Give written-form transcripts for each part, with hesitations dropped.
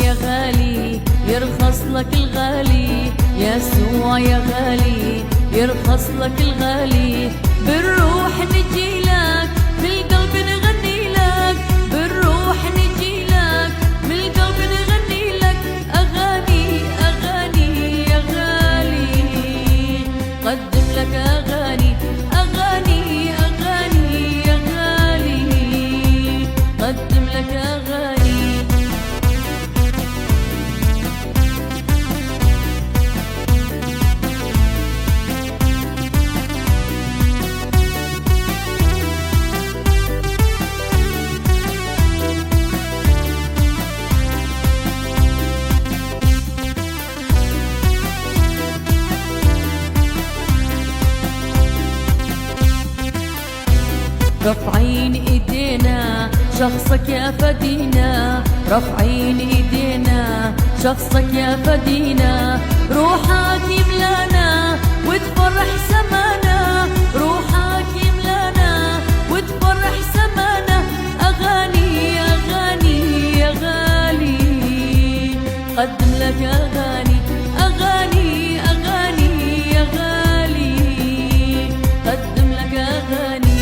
يا غالي يرخص لك الغالي، يسوع يا غالي يرخص لك الغالي. بالروح نجي لك بالقلب نغني لك، بالروح نجي لك بالقلب نغني لك. أغاني أغاني يا غالي قدم لك أغاني، أغاني أغاني يا غالي قدم لك أغاني. رافعين ايدينا شخصك يا فدينا، رافعين ايدينا شخصك يا فدينا. روحك يملانا وتفرح سمانا، روحك يملانا وتفرح سمانا. أغاني أغاني يا غالي قدم لك أغاني، أغاني أغاني يا غالي قدم لك أغاني.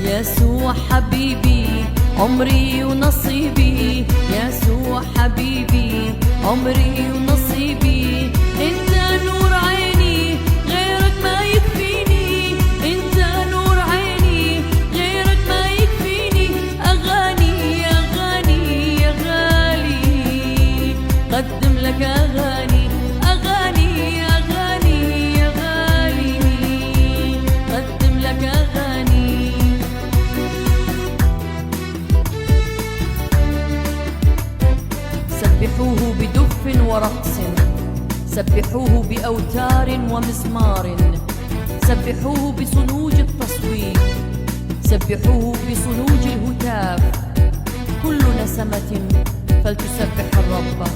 يسوع حبيبي عمري ونصيبي، يسوع حبيبي عمري ونصيبي. انت نور عيني غيرك ما يكفيني، انت نور عيني غيرك ما يكفيني. أغاني أغاني يا غالي قدم لك أغاني، أغاني أغاني يا غالي قدم لك أغاني. سبحوه بدف ورقص، سبحوه بأوتار ومزمار، سبحوه بصنوج التصويت، سبحوه بصنوج الهتاف. كل نسمة فلتسبح الرب.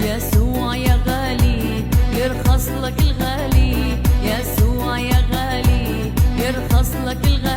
يسوع يا غالي يرخص لك الغالي، يسوع يا غالي يرخص لك الغالي.